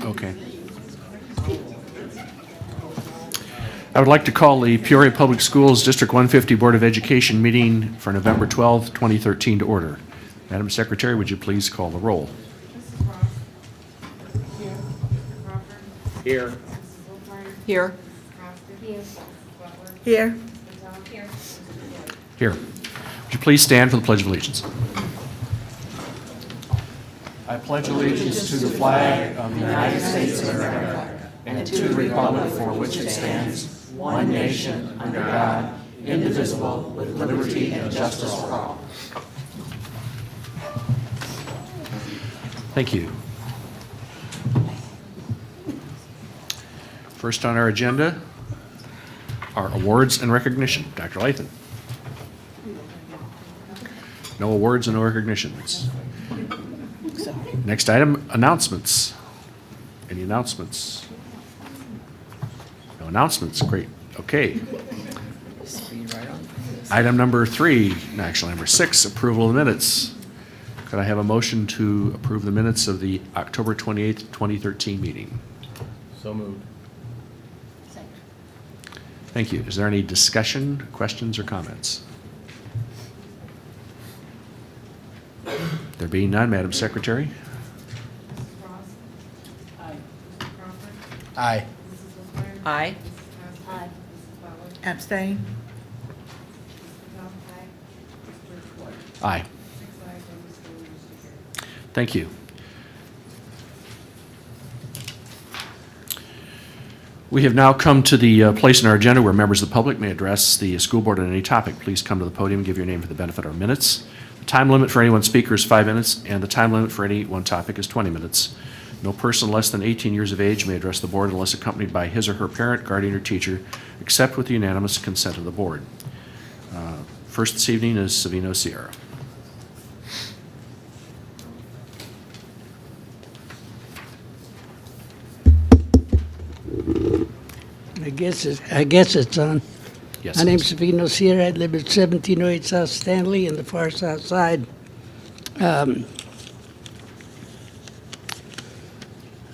Okay. I would like to call the Peoria Public Schools District 150 Board of Education meeting for November 12, 2013 to order. Madam Secretary, would you please call the roll? Here. Here. Here. Here. Would you please stand for the Pledge of Allegiance? I pledge allegiance to the flag of the United States of America and to the republic for which it stands, one nation, under God, indivisible, with liberty and justice for all. Thank you. First on our agenda are awards and recognition. Dr. Lathan. No awards and no recognitions. Next item, announcements. Any announcements? No announcements, great, okay. Item number 6, approval of the minutes. Could I have a motion to approve the minutes of the October 28th, 2013 meeting? So moved. Thank you. Is there any discussion, questions, or comments? There being none, Madam Secretary? Aye. Aye. Abstain. Aye. Thank you. We have now come to the place in our agenda where members of the public may address the school board on any topic. Please come to the podium and give your name for the benefit of our minutes. The time limit for any one speaker is 5 minutes, and the time limit for any one topic is 20 minutes. No person less than 18 years of age may address the board unless accompanied by his or her parent, guardian, or teacher, except with the unanimous consent of the board. First this evening is Savino Sierra. I guess it's on. Yes. My name's Savino Sierra. I live at 1708 South Stanley in the far south side.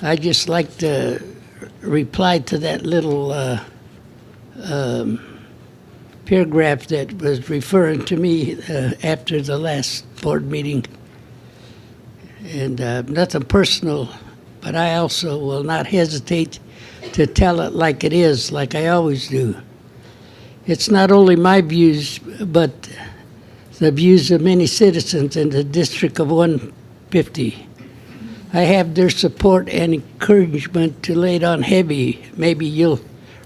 I just like to reply to that little paragraph that was referring to me after the last board meeting. And nothing personal, but I also will not hesitate to tell it like it is, like I always do. It's not only my views, but the views of many citizens in the District of 150. I have their support and encouragement to lay it on heavy. Maybe you'll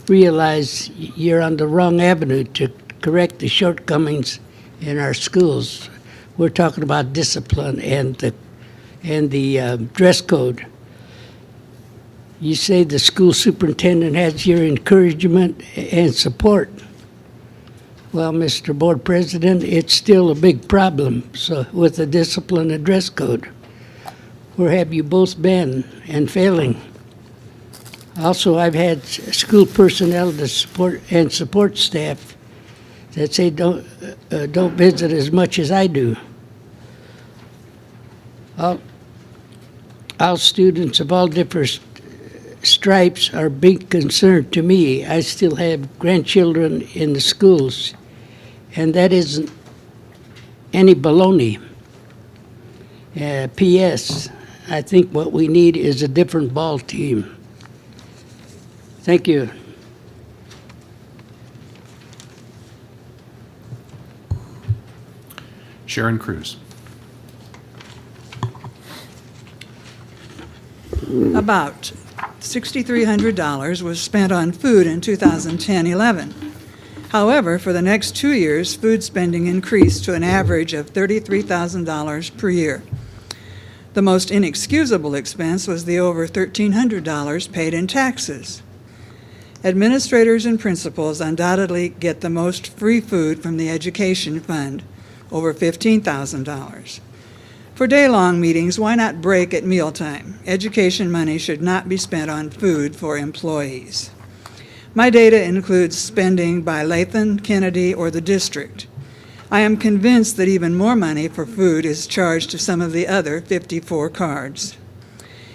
realize you're on the wrong avenue to correct the shortcomings in our schools. We're talking about discipline and the dress code. You say the school superintendent has your encouragement and support. Well, Mr. Board President, it's still a big problem with the discipline and dress code. Where have you both been and failing? Also, I've had school personnel to support staff that say don't visit as much as I do. All students of all different stripes are a big concern to me. I still have grandchildren in the schools, and that isn't any baloney. P.S. I think what we need is a different ball team. Thank you. Sharon Cruz. About $6,300 was spent on food in 2010-11. However, for the next 2 years, food spending increased to an average of $33,000 per year. The most inexcusable expense was the over $1,300 paid in taxes. Administrators and principals undoubtedly get the most free food from the education fund, over $15,000. For day-long meetings, why not break at mealtime? Education money should not be spent on food for employees. My data includes spending by Latham, Kennedy, or the district. I am convinced that even more money for food is charged to some of the other 54 cards.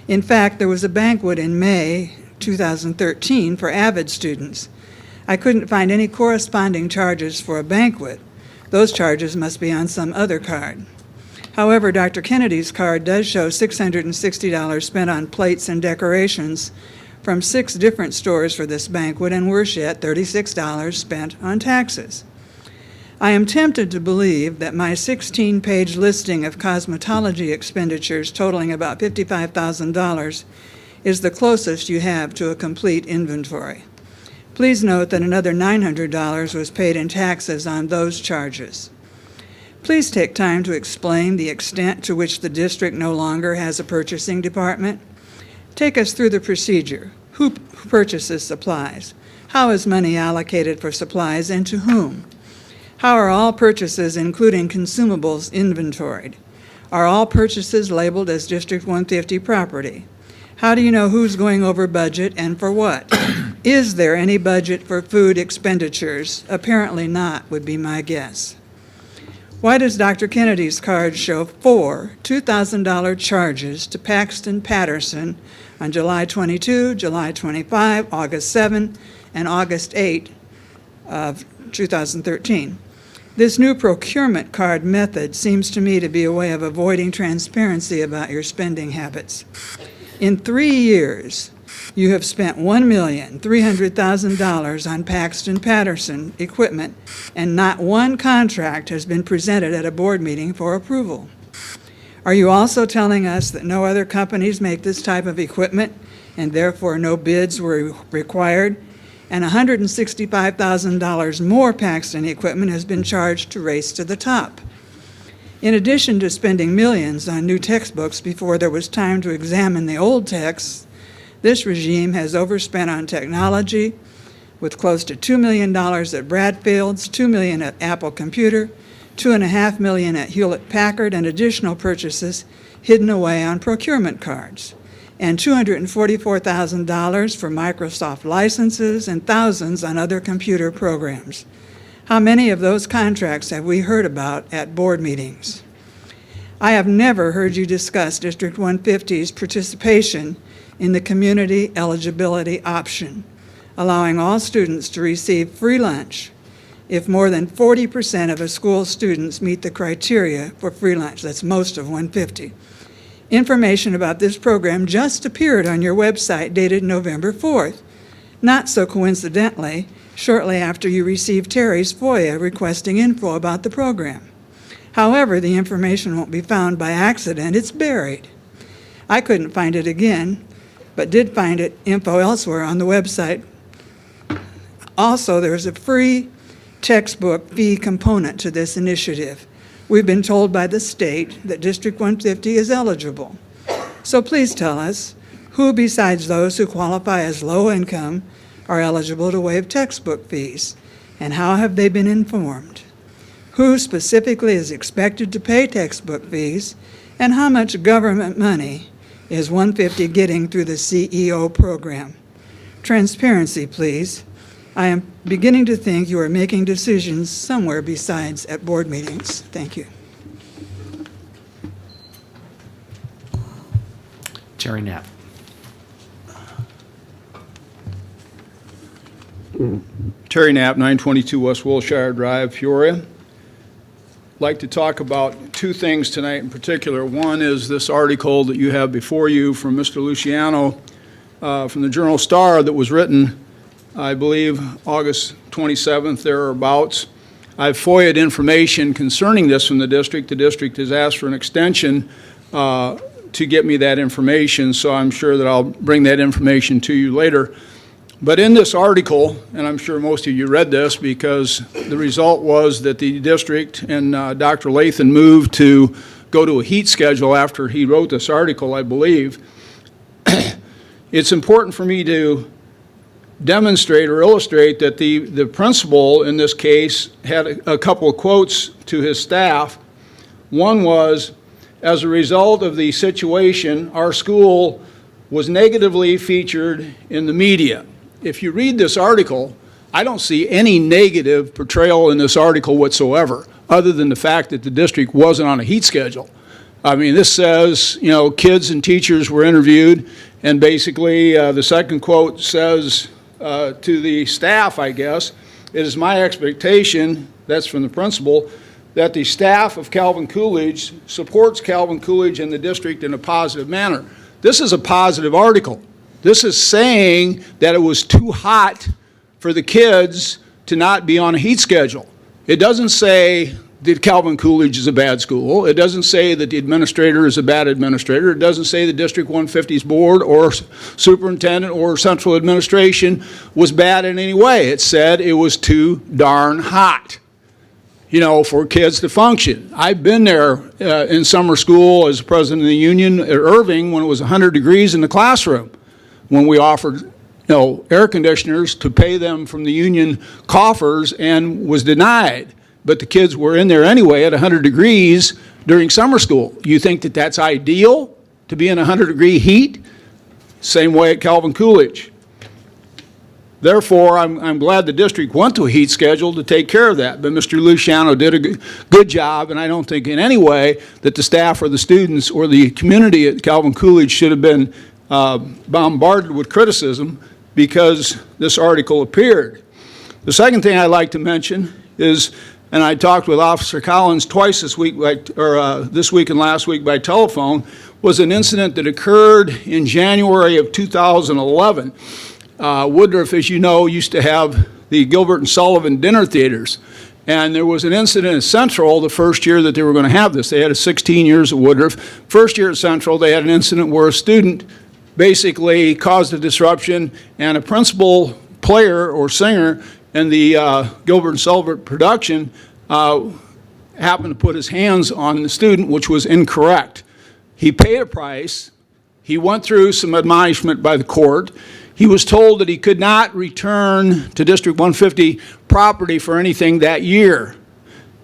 In fact, there was a banquet in May 2013 for Avid students. I couldn't find any corresponding charges for a banquet. Those charges must be on some other card. However, Dr. Kennedy's card does show $660 spent on plates and decorations from 6 different stores for this banquet, and worse yet, $36 spent on taxes. I am tempted to believe that my 16-page listing of cosmetology expenditures totaling about $55,000 is the closest you have to a complete inventory. Please note that another $900 was paid in taxes on those charges. Please take time to explain the extent to which the district no longer has a purchasing department. Take us through the procedure. Who purchases supplies? How is money allocated for supplies and to whom? How are all purchases, including consumables, inventoried? Are all purchases labeled as District 150 property? How do you know who's going over budget and for what? Is there any budget for food expenditures? Apparently not, would be my guess. Why does Dr. Kennedy's card show 4 $2,000 charges to Paxton Patterson on July 22, July 25, August 7, and August 8 of 2013? This new procurement card method seems to me to be a way of avoiding transparency about your spending habits. In 3 years, you have spent $1,300,000 on Paxton Patterson equipment, and not one contract has been presented at a board meeting for approval. Are you also telling us that no other companies make this type of equipment, and therefore no bids were required, and $165,000 more Paxton equipment has been charged to race to the top? In addition to spending millions on new textbooks before there was time to examine the old texts, this regime has overspent on technology, with close to $2 million at Bradfield's, $2 million at Apple Computer, $2.5 million at Hewlett-Packard, and additional purchases hidden away on procurement cards, and $244,000 for Microsoft licenses and thousands on other computer programs. How many of those contracts have we heard about at board meetings? I have never heard you discuss District 150's participation in the community eligibility option, allowing all students to receive free lunch if more than 40% of a school's students meet the criteria for free lunch. That's most of 150. Information about this program just appeared on your website dated November 4th. Not so coincidentally, shortly after you received Terry's FOIA requesting info about the program. However, the information won't be found by accident, it's buried. I couldn't find it again, but did find info elsewhere on the website. Also, there's a free textbook fee component to this initiative. We've been told by the state that District 150 is eligible. So please tell us, who besides those who qualify as low income are eligible to waive textbook fees, and how have they been informed? Who specifically is expected to pay textbook fees, and how much government money is 150 getting through the CEO program? Transparency, please. I am beginning to think you are making decisions somewhere besides at board meetings. Thank you. Terry Knapp. Terry Knapp, 922 West Wilshire Drive, Peoria. I'd like to talk about 2 things tonight in particular. One is this article that you have before you from Mr. Luciano from the Journal Star that was written, I believe, August 27th, thereabouts. I've FOIA'd information concerning this from the district. The district has asked for an extension to get me that information, so I'm sure that I'll bring that information to you later. But in this article, and I'm sure most of you read this because the result was that the district and Dr. Latham moved to go to a heat schedule after he wrote this article, I believe. It's important for me to demonstrate or illustrate that the principal in this case had a couple of quotes to his staff. One was, as a result of the situation, our school was negatively featured in the media. If you read this article, I don't see any negative portrayal in this article whatsoever, other than the fact that the district wasn't on a heat schedule. I mean, this says, you know, kids and teachers were interviewed, and basically the second quote says to the staff, I guess, it is my expectation, that's from the principal, that the staff of Calvin Coolidge supports Calvin Coolidge and the district in a positive manner. This is a positive article. This is saying that it was too hot for the kids to not be on a heat schedule. It doesn't say that Calvin Coolidge is a bad school. It doesn't say that the administrator is a bad administrator. It doesn't say the District 150's board or superintendent or central administration was bad in any way. It said it was too darn hot, you know, for kids to function. I've been there in summer school as president of the union at Irving when it was 100 degrees in the classroom, when we offered, you know, air conditioners to pay them from the union coffers and was denied. But the kids were in there anyway at 100 degrees during summer school. You think that that's ideal to be in 100-degree heat? Same way at Calvin Coolidge. Therefore, I'm glad the district went to a heat schedule to take care of that. But Mr. Luciano did a good job, and I don't think in any way that the staff or the students or the community at Calvin Coolidge should have been bombarded with criticism because this article appeared. The second thing I'd like to mention is, and I talked with Officer Collins twice this week, this week and last week by telephone, was an incident that occurred in January of 2011. Woodruff, as you know, used to have the Gilbert and Sullivan dinner theaters. And there was an incident at Central the first year that they were going to have this. They had 16 years at Woodruff. First year at Central, they had an incident where a student basically caused a disruption, and a principal player or singer in the Gilbert and Sullivan production happened to put his hands on the student, which was incorrect. He paid a price. He went through some admonishment by the court. He was told that he could not return to District 150 property for anything that year.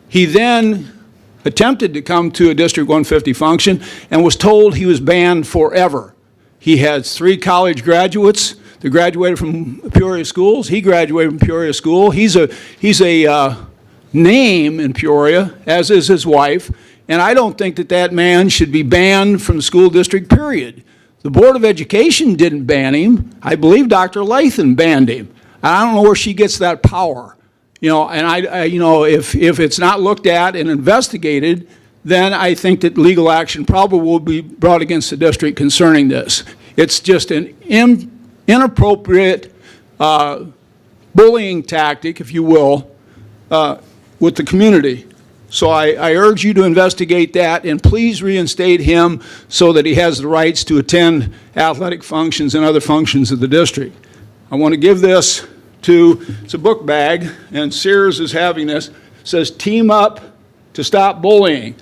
He then attempted to come to a District 150 function and was told he was banned forever. He had 3 college graduates that graduated from Peoria schools. He graduated from Peoria School. He's a name in Peoria, as is his wife, and I don't think that that man should be banned from the school district, period. The Board of Education didn't ban him. I believe Dr. Lathan banned him. I don't know where she gets that power. You know, and you know, if it's not looked at and investigated, then I think that legal action probably will be brought against the district concerning this. It's just an inappropriate bullying tactic, if you will, with the community. So I urge you to investigate that, and please reinstate him so that he has the rights to attend athletic functions and other functions of the district. I want to give this to, it's a book bag, and Sears is having this. It says, "Team Up to Stop Bullying."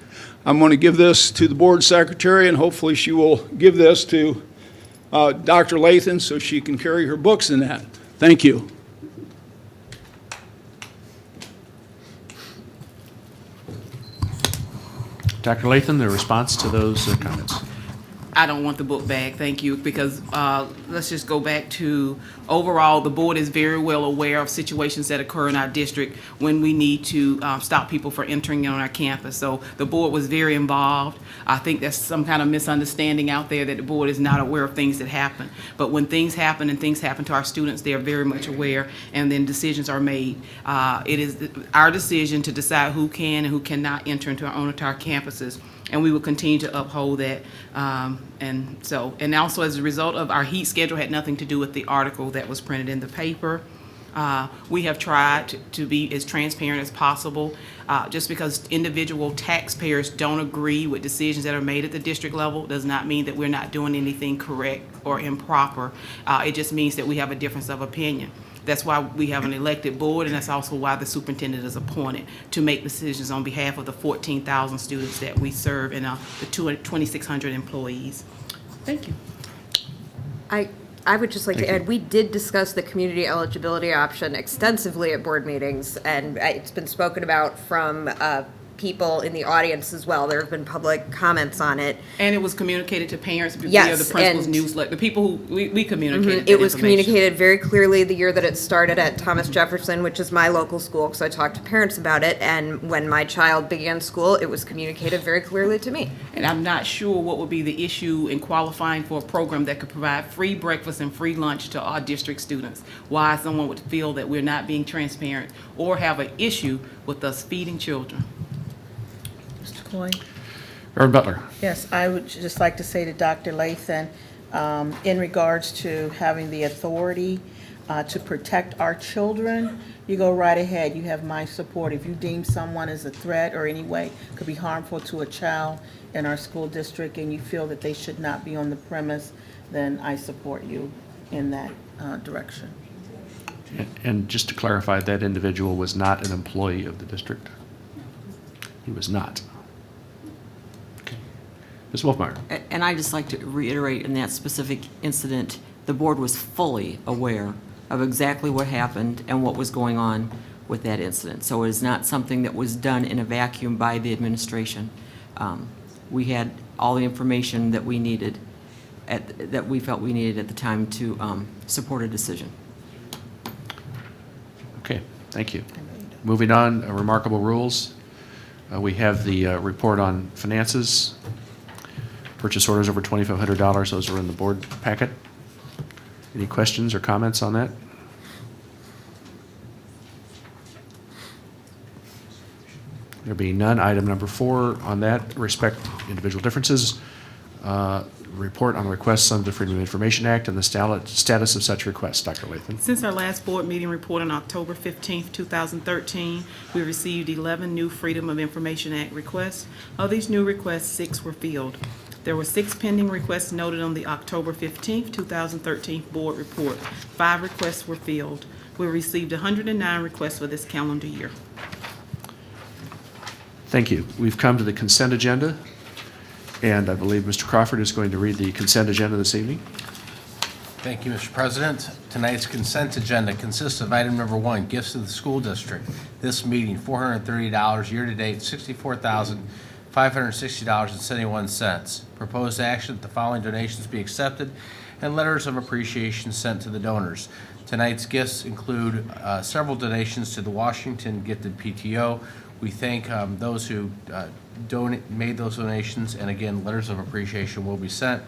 I'm going to give this to the board secretary, and hopefully she will give this to Dr. Lathan so she can carry her books in that. Thank you. Dr. Lathan, the response to those comments. I don't want the book bag, thank you, because let's just go back to overall, the board is very well aware of situations that occur in our district when we need to stop people from entering on our campus. So the board was very involved. I think there's some kind of misunderstanding out there that the board is not aware of things that happen. But when things happen and things happen to our students, they are very much aware, and then decisions are made. It is our decision to decide who can and who cannot enter into our campuses. And we will continue to uphold that. And also as a result of our heat schedule had nothing to do with the article that was printed in the paper. We have tried to be as transparent as possible. Just because individual taxpayers don't agree with decisions that are made at the district level does not mean that we're not doing anything correct or improper. It just means that we have a difference of opinion. That's why we have an elected board, and that's also why the superintendent is appointed to make decisions on behalf of the 14,000 students that we serve and the 2,600 employees. Thank you. I I would just like to Thank add, we did discuss the community eligibility option extensively at board meetings, and it's been spoken about from people in the audience as well. There have been public comments on it. And it was communicated to parents via Yes, the principal's and- newsletter, the people who we communicated It that was information. communicated very clearly the year that it started at Thomas Jefferson, which is my local school, because I talked to parents about it, and when my child began school, it was communicated very clearly to me. And I'm not sure what would be the issue in qualifying for a program that could provide free breakfast and free lunch to our district students. Why someone would feel that we're not being transparent or have an issue with us feeding children. Mr. Coyne? Reverend Butler. Yes, I would just like to say to Dr. Lathan, in regards to having the authority to protect our children, you go right ahead. You have my support. If you deem someone as a threat or any way could be harmful to a child in our school district and you feel that they should not be on the premise, then I support you in that direction. And just to clarify, that individual was not an employee of the district? He was not. Okay. Ms. Wolfmeyer. And I'd just like to reiterate, in that specific incident, the board was fully aware of exactly what happened and what was going on with that incident. So it is not something that was done in a vacuum by the administration. We had all the information that we needed, that we felt we needed at the time to support a decision. Okay, thank you. Moving on, remarkable rules. We have the report on finances. Purchase orders over $2,500. Those are in the board packet. Any questions or comments on that? There being none, item number 4 on that, respect individual differences. Report on requests under the Freedom of Information Act and the status of such requests. Dr. Lathan. Since our last board meeting report on October 15th, 2013, we received 11 new Freedom of Information Act requests. Of these new requests, 6 were filled. There were 6 pending requests noted on the October 15th, 2013 board report. 5 requests were filled. We received 109 requests for this calendar year. Thank you. We've come to the consent agenda, and I believe Mr. Crawford is going to read the consent agenda this evening. Thank you, Mr. President. Tonight's consent agenda consists of item number 1, gifts to the school district. This meeting, $430, year-to-date, $64,560.71. Proposed action that the following donations be accepted and letters of appreciation sent to the donors. Tonight's gifts include several donations to the Washington Gifted PTO. We thank those who made those donations, and again, letters of appreciation will be sent.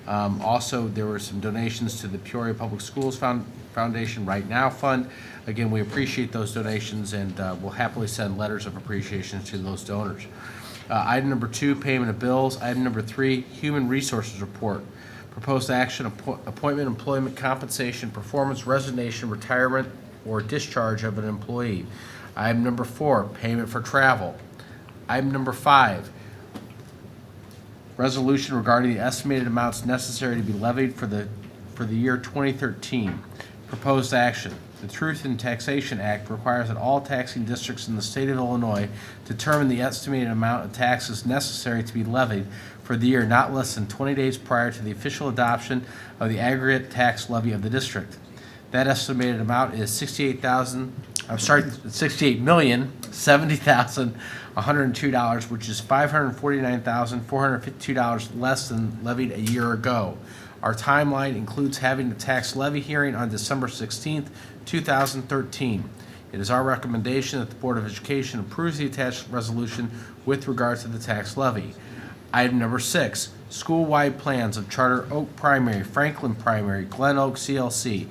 Also, there were some donations to the Peoria Public Schools Foundation Right Now Fund. Again, we appreciate those donations, and we'll happily send letters of appreciation to those donors. Item number 2, payment of bills. Item number 3, human resources report. Proposed action, appointment, employment, compensation, performance, resignation, retirement, or discharge of an employee. Item number 4, payment for travel. Item number 5, resolution regarding the estimated amounts necessary to be levied for the year 2013. Proposed action. The Truth in Taxation Act requires that all taxing districts in the state of Illinois determine the estimated amount of taxes necessary to be levied for the year not less than 20 days prior to the official adoption of the aggregate tax levy of the district. That estimated amount is $68,070,102, which is $549,452 less than levied a year ago. Our timeline includes having the tax levy hearing on December 16th, 2013. It is our recommendation that the Board of Education approves the attached resolution with regard to the tax levy. Item number 6, school-wide plans of Charter Oak Primary, Franklin Primary, Glen Oak CLC,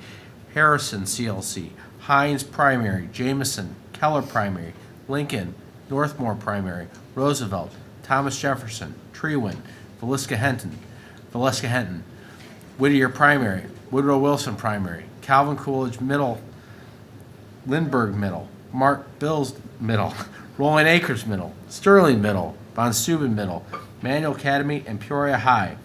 Harrison CLC, Hines Primary, Jameson, Keller Primary, Lincoln, Northmore Primary, Roosevelt, Thomas Jefferson, Treewin, Villisca Henton, Whittier Primary, Woodrow Wilson Primary, Calvin Coolidge Middle, Lindbergh Middle, Mark Bills Middle, Rolling Acres Middle, Sterling Middle, Von Steuben Middle, Manual Academy, and Peoria High.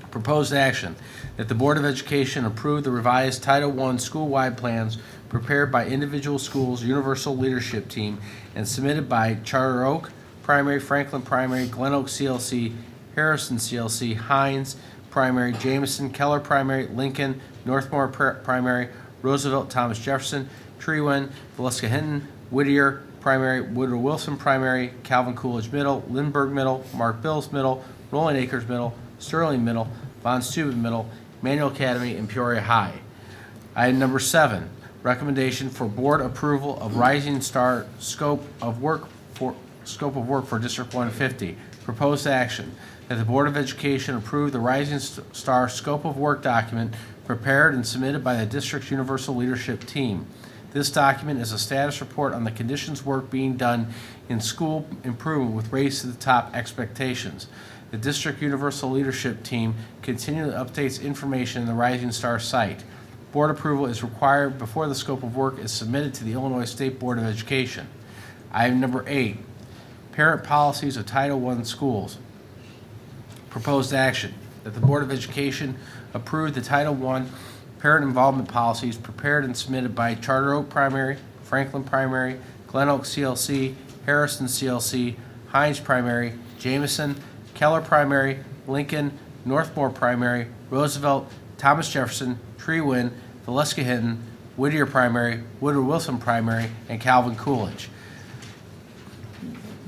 Proposed action, that the Board of Education approve the revised Title I school-wide plans prepared by individual schools' universal leadership team and submitted by Charter Oak Primary, Franklin Primary, Glen Oak CLC, Harrison CLC, Hines Primary, Jameson, Keller Primary, Lincoln, Northmore Primary, Roosevelt, Thomas Jefferson, Trewen, Valeska Hinton, Whittier Primary, Woodrow Wilson Primary, Calvin Coolidge Middle, Lindbergh Middle, Mark Bills Middle, Rolling Acres Middle, Sterling Middle, Von Steuben Middle, Manual Academy, and Peoria High. Item number 7, recommendation for board approval of Rising Star scope of work for District 150. Proposed action, that the Board of Education approve the Rising Star scope of work document prepared and submitted by the district's universal leadership team. This document is a status report on the conditions work being done in school improvement with raised to the top expectations. The district universal leadership team continually updates information in the Rising Star site. Board approval is required before the scope of work is submitted to the Illinois State Board of Education. Item number 8, parent policies of Title I schools. Proposed action, that the Board of Education approve the Title I parent involvement policies prepared and submitted by Charter Oak Primary, Franklin Primary, Glen Oak CLC, Harrison CLC, Hines Primary, Jameson, Keller Primary, Lincoln, Northmore Primary, Roosevelt, Thomas Jefferson, Trewen, Valeska Hinton, Whittier Primary, Woodrow Wilson Primary, and Calvin Coolidge.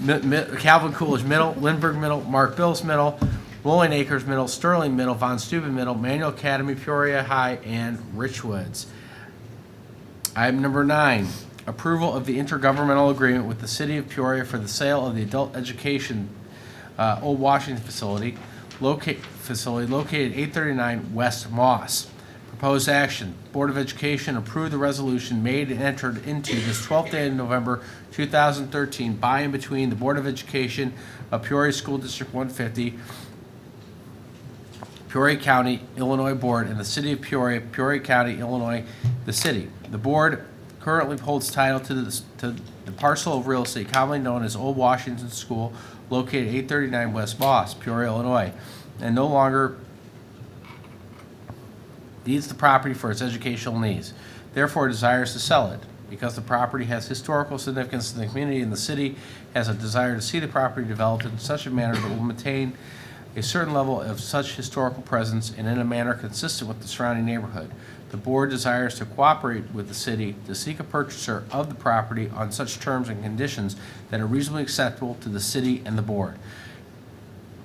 Calvin Coolidge Middle, Lindbergh Middle, Mark Bills Middle, Rolling Acres Middle, Sterling Middle, Von Steuben Middle, Manual Academy, Peoria High, and Richwoods. Item number 9, approval of the intergovernmental agreement with the City of Peoria for the sale of the adult education Old Washington facility located 839 West Moss. Proposed action, Board of Education approve the resolution made and entered into this 12th day of November 2013 by and between the Board of Education of Peoria School District 150, Peoria County, Illinois Board, and the City of Peoria, Peoria County, Illinois, the city. The board currently holds title to the parcel of real estate commonly known as Old Washington School, located 839 West Moss, Peoria, Illinois, and no longer needs the property for its educational needs. Therefore, desires to sell it. Because the property has historical significance in the community and the city has a desire to see the property developed in such a manner that will maintain a certain level of such historical presence and in a manner consistent with the surrounding neighborhood. The board desires to cooperate with the city to seek a purchaser of the property on such terms and conditions that are reasonably acceptable to the city and the board.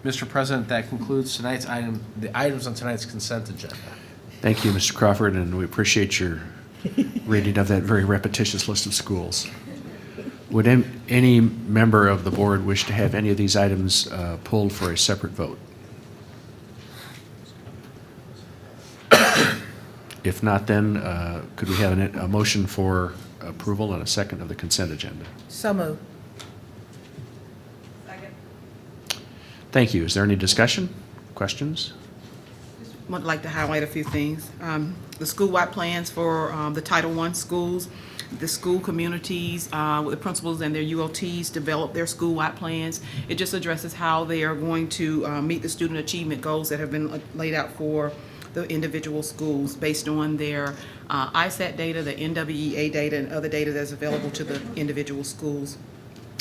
Mr. President, that concludes tonight's the items on tonight's consent agenda. Thank you, Mr. Crawford, and we appreciate your reading of that very repetitious list of schools. Would any member of the board wish to have any of these items pulled for a separate vote? If not, then could we have a motion for approval and a second of the consent agenda? So moved. Thank you. Is there any discussion, questions? Would like to highlight a few things. The school-wide plans for the Title I schools, the school communities, with the principals and their UOTs develop their school-wide plans. It just addresses how they are going to meet the student achievement goals that have been laid out for the individual schools based on their ISAT data, the NWEA data, and other data that's available to the individual schools.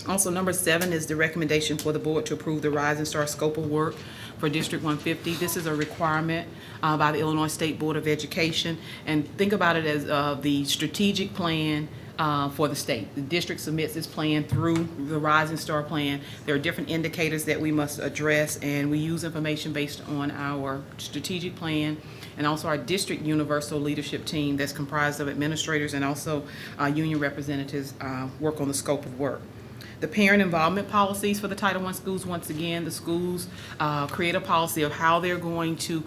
Also, number 7 is the recommendation for the board to approve the Rising Star scope of work for District 150. This is a requirement by the Illinois State Board of Education. And think about it as the strategic plan for the state. The district submits its plan through the Rising Star plan. There are different indicators that we must address, and we use information based on our strategic plan and also our district universal leadership team that's comprised of administrators and also union representatives work on the scope of work. The parent involvement policies for the Title I schools, once again, the schools create a policy of how they're going to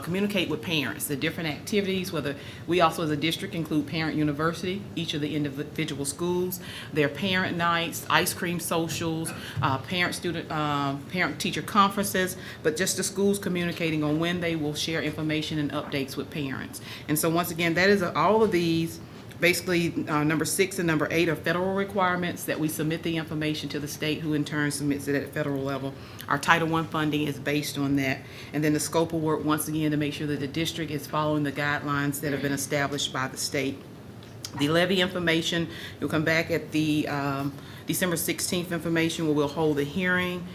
communicate with parents, the different activities, whether we also as a district include parent university, each of the individual schools, their parent nights, ice cream socials, parent-teacher conferences, but just the schools communicating on when they will share information and updates with parents. And so once again, that is all of these. Basically, number 6 and number 8 are federal requirements that we submit the information to the state, who in turn submits it at federal level. Our Title I funding is based on that. And then the scope of work, once again, to make sure that the district is following the guidelines that have been established by the state. The levy information, you'll come back at the December 16th information where we'll hold the hearing,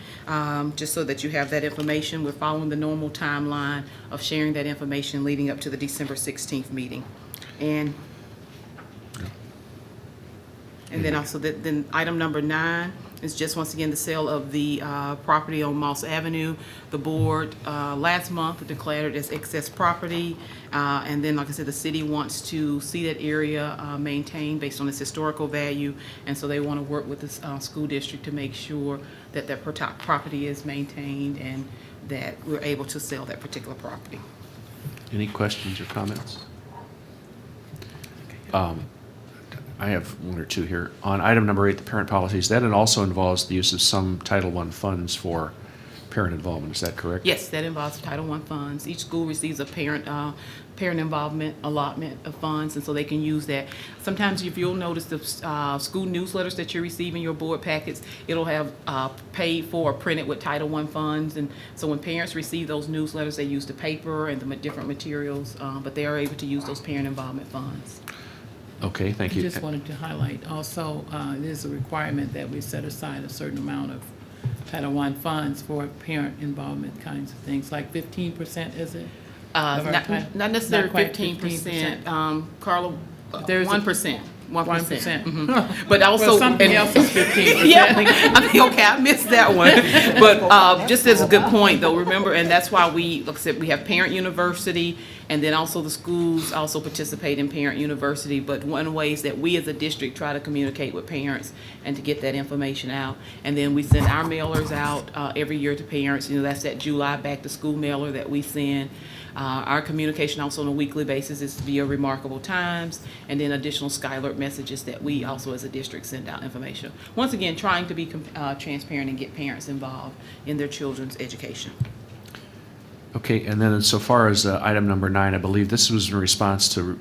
just so that you have that information. We're following the normal timeline of sharing that information leading up to the December 16th meeting. And then also, then item number 9 is just once again the sale of the property on Moss Avenue. The board last month declared it as excess property. And then, like I said, the city wants to see that area maintained based on its historical value. And so they want to work with the school district to make sure that that property is maintained and that we're able to sell that particular property. Any questions or comments? I have one or two here. On item number 8, the parent policies, that also involves the use of some Title I funds for parent involvement. Is that correct? Yes, that involves Title I funds. Each school receives a parent involvement allotment of funds, and so they can use that. Sometimes if you'll notice the school newsletters that you receive in your board packets, it'll have paid for or printed with Title I funds. And so when parents receive those newsletters, they use the paper and the different materials, but they are able to use those parent involvement funds. Okay, thank I you. just wanted to highlight also, there's a requirement that we set aside a certain amount of Title I funds for parent involvement kinds of things, like 15%, is it? Of our time? Not necessarily Not quite 15%. Carla, There's a- 1%. 1%. 1%. Mhm. But also. Well, something and- else is 15%. Yeah, I mean, okay, I missed that one. But just as a good point, though, remember, and that's why we, like I said, we have Parent University, and then also the schools also participate in Parent University. But one of the ways that we as a district try to communicate with parents and to get that information out. And then we send our mailers out every year to parents. You know, that's that July back-to-school mailer that we send. Our communication also on a weekly basis is via Remarkable Times, and then additional Skylert messages that we also as a district send out information. Once again, trying to be transparent and get parents involved in their children's education. Okay, and then so far as item number 9, I believe this was in response to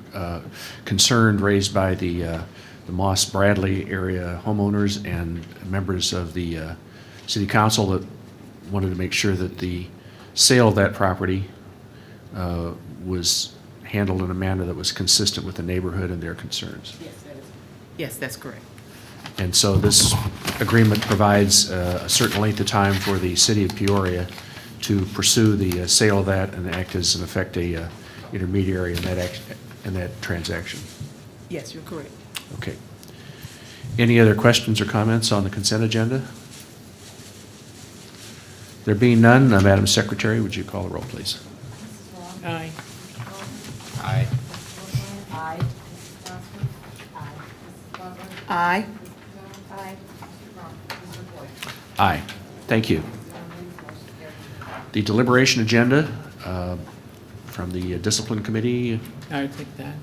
concern raised by the Moss Bradley area homeowners and members of the city council that wanted to make sure that the sale of that property was handled in a manner that was consistent with the neighborhood and their concerns. Yes, that's correct. And so this agreement provides a certain length of time for the city of Peoria to pursue the sale of that and act as, in effect, a intermediary in that transaction. Yes, you're correct. Okay. Any other questions or comments on the consent agenda? There being none, Madam Secretary, would you call the roll, please? Aye. Aye. Aye. Aye. Thank you. The deliberation agenda from the Discipline Committee, I'll take that.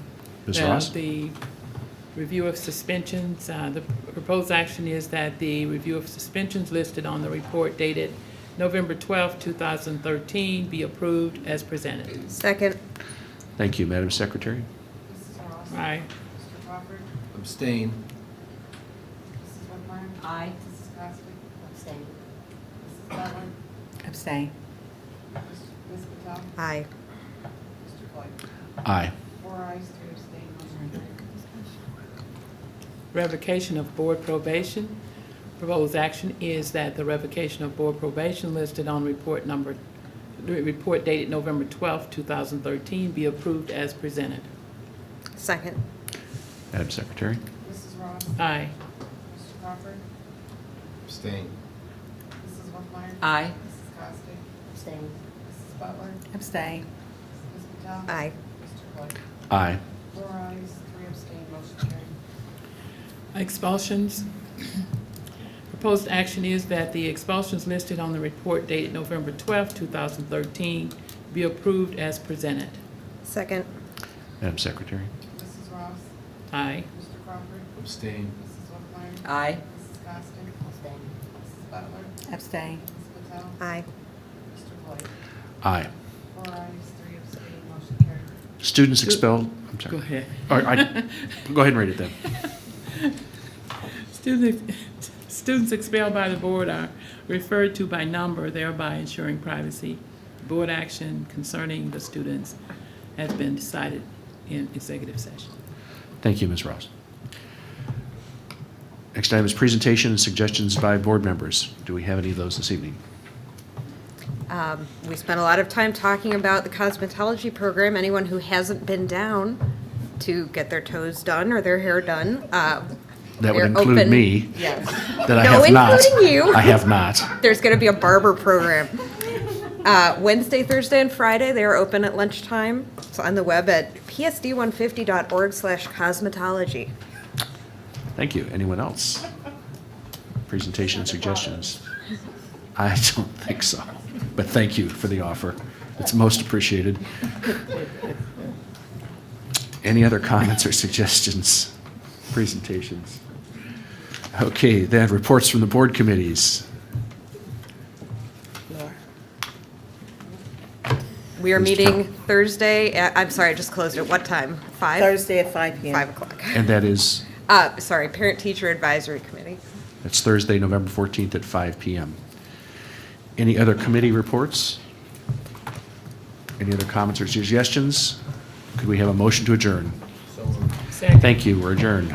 Ms. Ross? The review of suspensions, the proposed action is that the review of suspensions listed on the report dated November 12, 2013 be approved as presented. Second. Thank you, Madam Secretary. Aye. Abstain. Aye. Abstain. Abstain. Aye. Aye. Revocation of board probation. Proposed action is that the revocation of board probation listed on report dated November 12, 2013 be approved as presented. Second. Madam Secretary. Mrs. Ross? Aye. Mr. Crawford? Abstain. Mrs. Wolfmeyer? Aye. Mrs. Costi? Abstain. Mrs. Butler? Abstain. Ms. Patel? Aye. Mr. Floyd? Aye. 4 ayes, 3 abstain, motion carried. Expulsions. Proposed action is that the expulsions listed on the report dated November 12, 2013 be approved as presented. Second. Madam Secretary. Mrs. Ross? Aye. Mr. Crawford? Abstain. Mrs. Wolfmeyer? Aye. Mrs. Costi? Abstain. Mrs. Butler? Abstain. Ms. Patel? Aye. Mr. Floyd? Aye. 4 ayes, 3 abstain, motion carried. Students expelled, I'm Go sorry. ahead. All right, go ahead and read it then. Students expelled by the board are referred to by number, thereby ensuring privacy. Board action concerning the students has been decided in executive session. Thank you, Ms. Ross. Next item is presentation and suggestions by board members. Do we have any of those this evening? We spent a lot of time talking about the cosmetology program. Anyone who hasn't been down to get their toes done or their hair done. That would they're include open- me, Yes. that I No, have not. including you. I have not. There's going to be a barber program. Wednesday, Thursday, and Friday, they are open at lunchtime. It's on the web at psd150.org/cosmetology. Thank you. Anyone else? Presentation and suggestions? I don't think so, but thank you for the offer. It's most appreciated. Any other comments or suggestions? Presentations? Okay, then reports from the board committees. We are meeting Thursday, I'm sorry, I just closed it. What time? 5? Thursday at 5 p.m. 5 o'clock. And that is, Sorry, Parent-Teacher Advisory Committee. that's Thursday, November 14th at 5 PM. Any other committee reports? Any other comments or suggestions? Could we have a motion to adjourn? Second. Thank you, we're adjourned.